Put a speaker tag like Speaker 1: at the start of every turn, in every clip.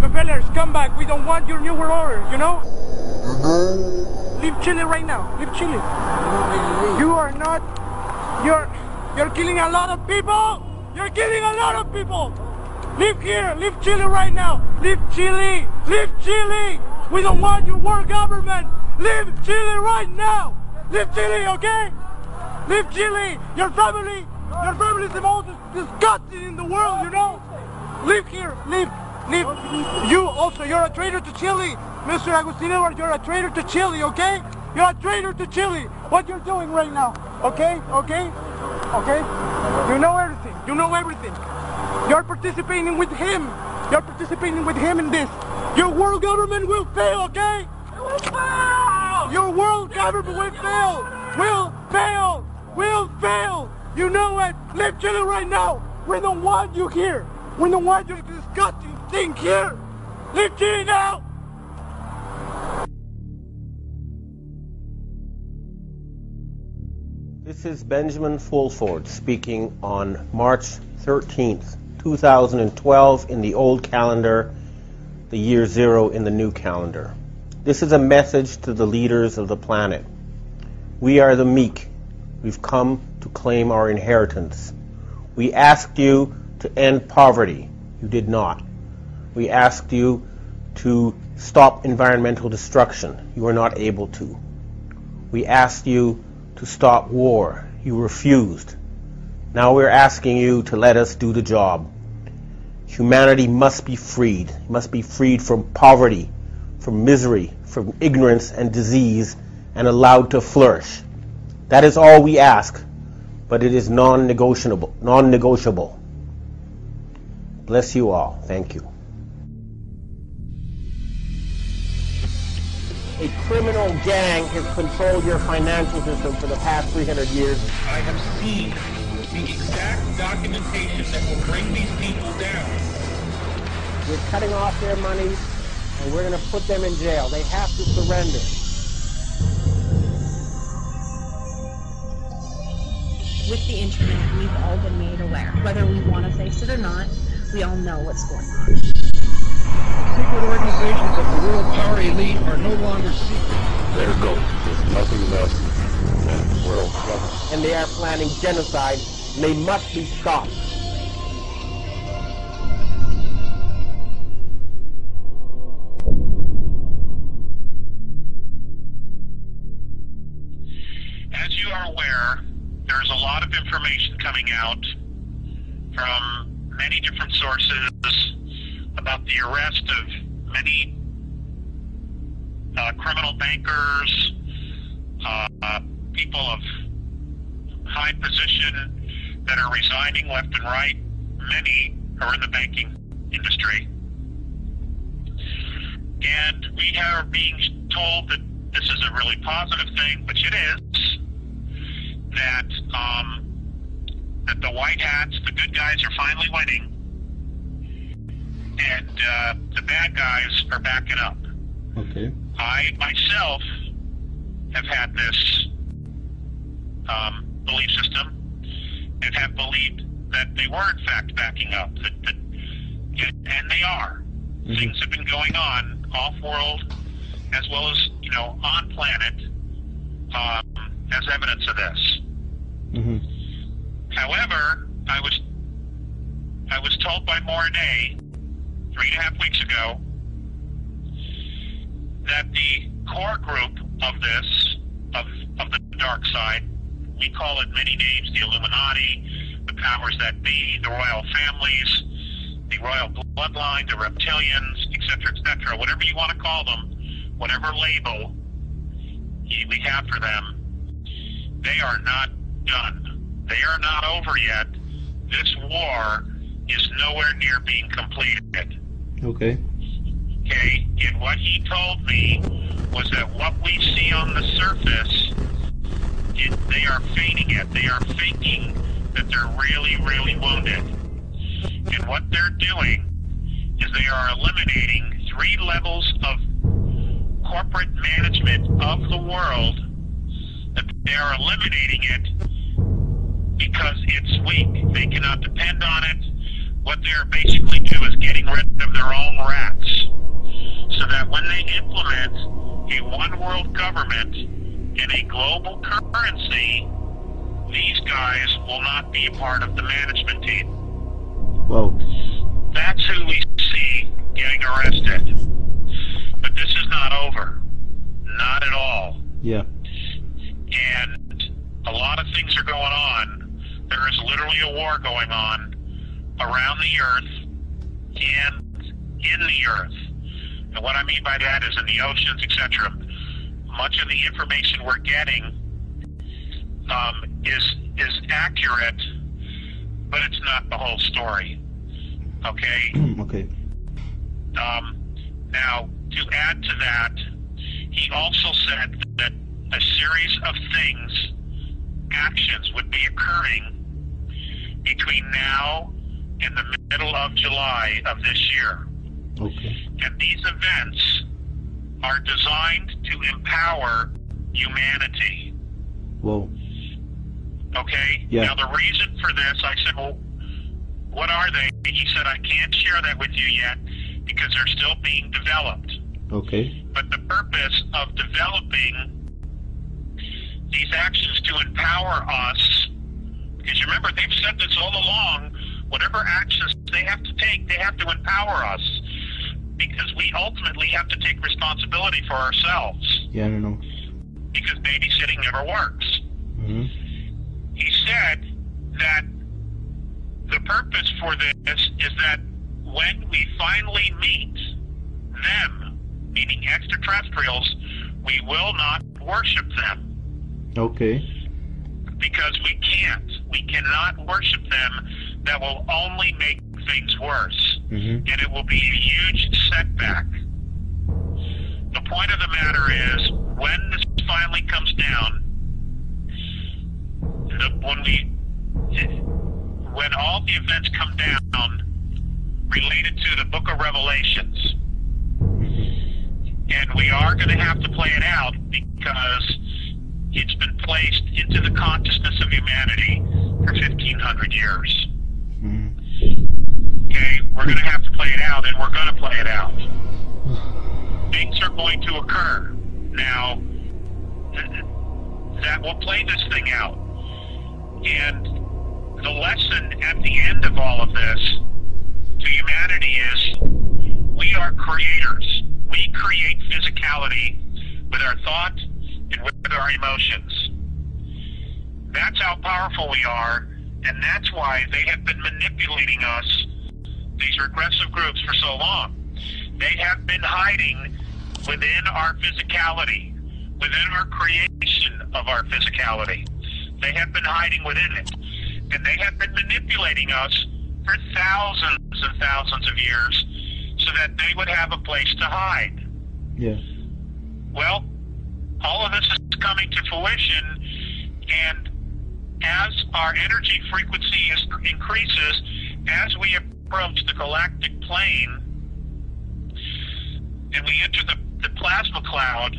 Speaker 1: Rockefellers, come back. We don't want your New World Order, you know? Leave Chile right now. Leave Chile. You are not... You're killing a lot of people. You're killing a lot of people. Leave here. Leave Chile right now. Leave Chile. Leave Chile. We don't want your world government. Leave Chile right now. Leave Chile, okay? Leave Chile. Your family is the most disgusting in the world, you know? Leave here. Leave. Leave. You also, you're a traitor to Chile. Mr. Agustin Edwards, you're a traitor to Chile, okay? You're a traitor to Chile. What you're doing right now, okay? Okay? Okay? You know everything. You know everything. You're participating with him. You're participating with him in this. Your world government will fail, okay? It will fail! Your world government will fail! Will fail! Will fail! You know it! Leave Chile right now! We don't want you here! We don't want your disgusting thing here! Leave Chile now!
Speaker 2: This is Benjamin Fulford speaking on March 13th, 2012 in the old calendar, the year 0 in the new calendar. This is a message to the leaders of the planet. We are the meek. We've come to claim our inheritance. We asked you to end poverty. You did not. We asked you to stop environmental destruction. You were not able to. We asked you to stop war. You refused. Now we're asking you to let us do the job. Humanity must be freed. It must be freed from poverty, from misery, from ignorance and disease, and allowed to flourish. That is all we ask, but it is non-negotiable. Non-negotiable. Bless you all. Thank you. A criminal gang has controlled your financial system for the past 300 years.
Speaker 3: I have seen the exact documentation that will bring these people down.
Speaker 2: We're cutting off their money, and we're going to put them in jail. They have to surrender.
Speaker 4: With the internet, we've all been made aware. Whether we want to face it or not, we all know what's going on.
Speaker 3: Secret organizations of the world power elite are no longer secret.
Speaker 5: Their goal is nothing less than world government.
Speaker 2: And they are planning genocide, and they must be stopped.
Speaker 6: As you are aware, there's a lot of information coming out from many different sources about the arrest of many criminal bankers, people of high position that are resigning left and right. Many are in the banking industry. And we are being told that this is a really positive thing, which it is, that the white hats, the good guys, are finally winning, and the bad guys are backing up.
Speaker 5: Okay.
Speaker 6: I myself have had this belief system and have believed that they were in fact backing up, and they are. Mm-hmm. Things have been going on off-world as well as, on planet, as evidence of this.
Speaker 5: Mm-hmm.
Speaker 6: However, I was told by Mornay 3.5 weeks ago that the core group of this, of the dark side, we call it many names, the Illuminati, the powers that be, the royal families, the royal bloodline, the reptilians, etc., whatever you want to call them, whatever label we have for them, they are not done. They are not over yet. This war is nowhere near being completed.
Speaker 5: Okay.
Speaker 6: Okay, and what he told me was that what we see on the surface, they are feigning it. They are faking that they're really, really wounded. And what they're doing is they are eliminating 3 levels of corporate management of the world. That they are eliminating it because it's weak. They cannot depend on it. What they're basically doing is getting rid of their own rats. a one world government and a global currency, these guys will not be a part of the management team.
Speaker 2: Whoa.
Speaker 6: That's who we see getting arrested. But this is not over. Not at all.
Speaker 2: Yeah.
Speaker 6: And a lot of things are going on. There is literally a war going on around the earth and in the earth. And what I mean by that is in the oceans, etc. Much of the information we're getting is accurate, but it's not the whole story. Okay?
Speaker 2: Okay.
Speaker 6: Now, to add to that, he also said that a series of things, actions, would be occurring between now and the middle of July of this year.
Speaker 2: Okay.
Speaker 6: And these events are designed to empower humanity.
Speaker 2: Whoa.
Speaker 6: Okay?
Speaker 2: Yeah.
Speaker 6: Now, the reason for this, I said, well, what are they? He said, I can't share that with you yet because they're still being developed.
Speaker 2: Okay.
Speaker 6: But the purpose of developing these actions to empower us, because you remember, they've said this all along, whatever actions they have to take, they have to empower us. Because we ultimately have to take responsibility for ourselves.
Speaker 2: Yeah, I don't know.
Speaker 6: Because babysitting never works.
Speaker 2: Mm-hmm.
Speaker 6: He said that the purpose for this is that when we finally meet them, meaning extraterrestrials, we will not worship them.
Speaker 2: Okay.
Speaker 6: Because we can't. We cannot worship them. That will only make things worse.
Speaker 2: Mm-hmm.
Speaker 6: And it will be a huge setback. The point of the matter is, when this finally comes down, when all the events come down related to the Book of Revelations, and we are going to have to play it out because it's been placed into the consciousness of humanity for 1,500 years. Okay, we're going to have to play it out, and we're going to play it out. Things are going to occur. Now, that will play this thing out. And the lesson at the end of all of this to humanity is we are creators. We create physicality with our thought and with our emotions. That's how powerful we are, and that's why they have been manipulating us, these regressive groups, for so long. They have been hiding within our physicality, within our creation of our physicality. They have been hiding within it. And they have been manipulating us for thousands and thousands of years so that they would have a place to hide.
Speaker 2: Yeah.
Speaker 6: Well, all of this is coming to fruition, and as our energy frequency increases, as we approach the galactic plane, and we enter the plasma cloud,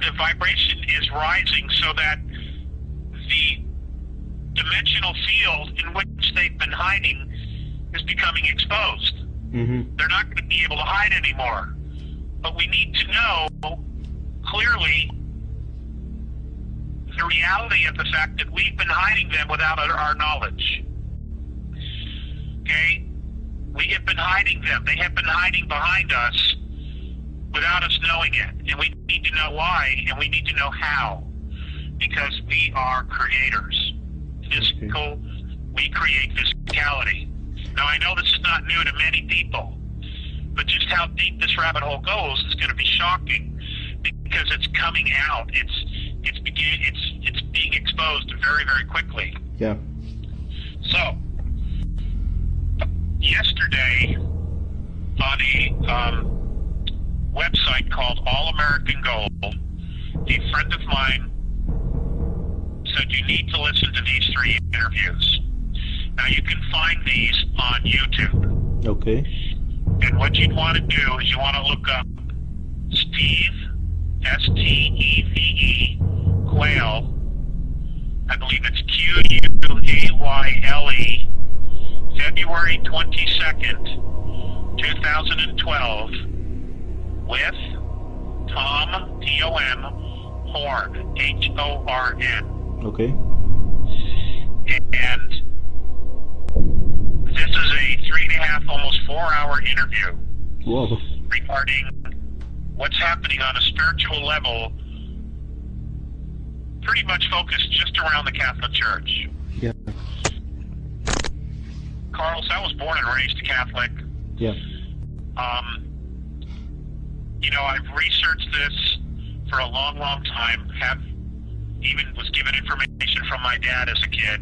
Speaker 6: the vibration is rising so that the dimensional field in which they've been hiding is becoming exposed.
Speaker 2: Mm-hmm.
Speaker 6: They're not going to be able to hide anymore. But we need to know clearly the reality of the fact that we've been hiding them without our knowledge. Okay? We have been hiding them. They have been hiding behind us without us knowing it. And we need to know why, and we need to know how. Because we are creators. Physical, we create physicality. Now, I know this is not new to many people, but just how deep this rabbit hole goes is going to be shocking because it's coming out. It's being exposed very, very quickly.
Speaker 2: Yeah.
Speaker 6: So, yesterday on a website called All American Gold, a friend of mine said you need to listen to these 3 interviews. Now, you can find these on YouTube.
Speaker 2: Okay.
Speaker 6: And what you'd want to do is you want to look up Steve, S-T-E-V-E, Quayle. I believe it's Q-U-A-Y-L-E, February 22nd, 2012. with Tom, T-O-M, Horn, H-O-R-N.
Speaker 2: Okay.
Speaker 6: And this is a 3.5, almost 4-hour interview.
Speaker 2: Whoa.
Speaker 6: Regarding what's happening on a spiritual level, pretty much focused just around the Catholic Church.
Speaker 2: Yeah.
Speaker 6: Carlos, I was born and raised Catholic.
Speaker 2: Yeah.
Speaker 6: You know, I've researched this for a long, long time. Even was given information from my dad as a kid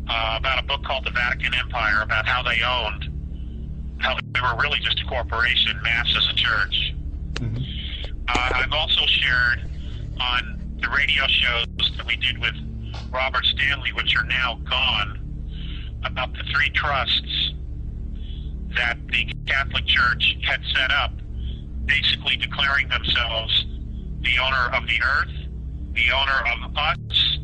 Speaker 6: about a book called The Vatican Empire, about how they were really just a corporation, mass as a church.
Speaker 2: Mm-hmm.
Speaker 6: I've also shared on the radio shows that we did with Robert Stanley, which are now gone, about the 3 trusts that the Catholic Church had set up, basically declaring themselves the owner of the earth, the owner of us,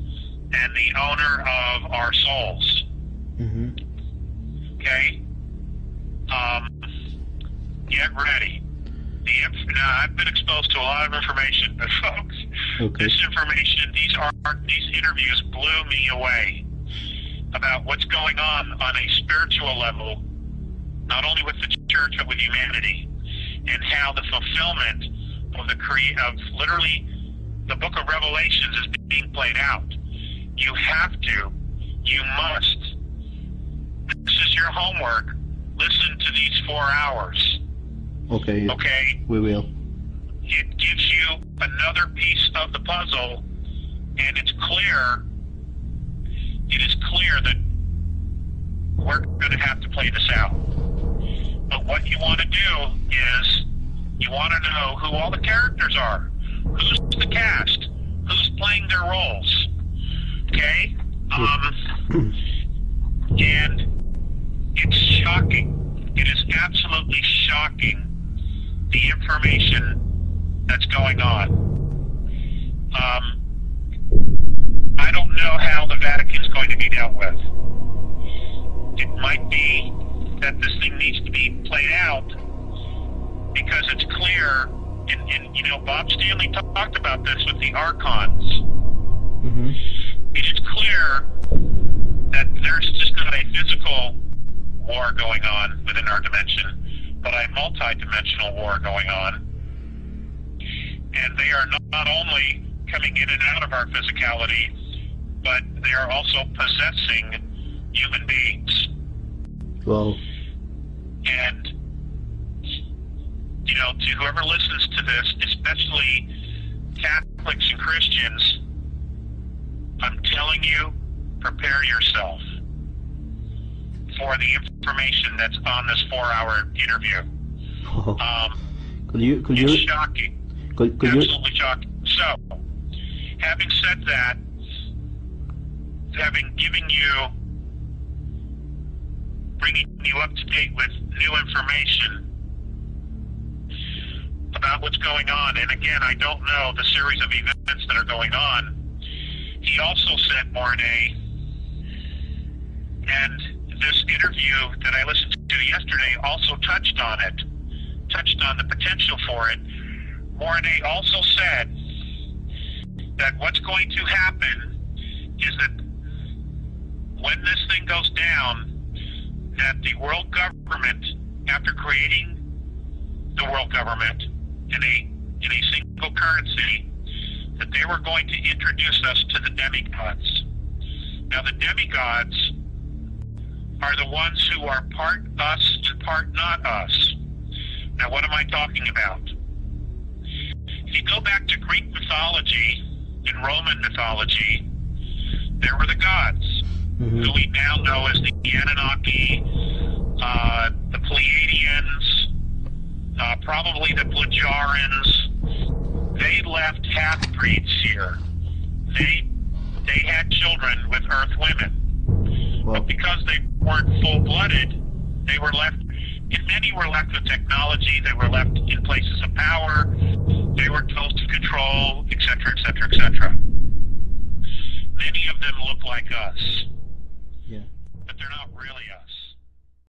Speaker 6: and the owner of our souls.
Speaker 2: Mm-hmm.
Speaker 6: Okay? Get ready. Now, I've been exposed to a lot of information, but folks, this information, these interviews blew me away about what's going on a spiritual level, not only with the church, but with humanity, and how the fulfillment of literally the book of Revelations is being played out. You must, this is your homework, listen to these 4 hours.
Speaker 2: Okay.
Speaker 6: Okay?
Speaker 2: We will.
Speaker 6: It gives you another piece of the puzzle, and it is clear that we're going to have to play this out. But what you want to do is you want to know who all the characters are, who's the cast, who's playing their roles. Okay? And it's shocking. It is absolutely shocking, the information that's going on. I don't know how the Vatican's going to be dealt with. It might be that this thing needs to be played out because it's clear, and you know, Bob Stanley talked about this with the Archons.
Speaker 2: Mm-hmm.
Speaker 6: It is clear that there's just not a physical war going on within our dimension, but a multi-dimensional war going on. And they are not only coming in and out of our physicality, but they are also possessing human beings.
Speaker 2: Well.
Speaker 6: And, you know, to whoever listens to this, especially Catholics and Christians, I'm telling you, prepare yourself for the information that's on this 4-hour interview. It's shocking. Absolutely shocking. So, having said that, having bringing you up to date with new information about what's going on, and again, I don't know the series of events that are going on. He also said, Mornay, and this interview that I listened to yesterday also touched on the potential for it. Mornay also said that what's going to happen is that when this thing goes down, that the world government, after creating the world government in a single currency, that they were going to introduce us to the demigods. Now, the demigods are the ones who are part us and part not us. Now, what am I talking about? If you go back to Greek mythology and Roman mythology, there were the gods, who we now know as the Anunnaki, the Pleiadians, probably the Plagiarians. They left half-breeds here. They had children with Earth women.
Speaker 2: Well,
Speaker 6: but because they weren't full-blooded, they were left, and many were left with technology, they were left in places of power, they were told to control, etc., etc., etc. Many of them look like us.
Speaker 2: yeah.
Speaker 6: But they're not really us.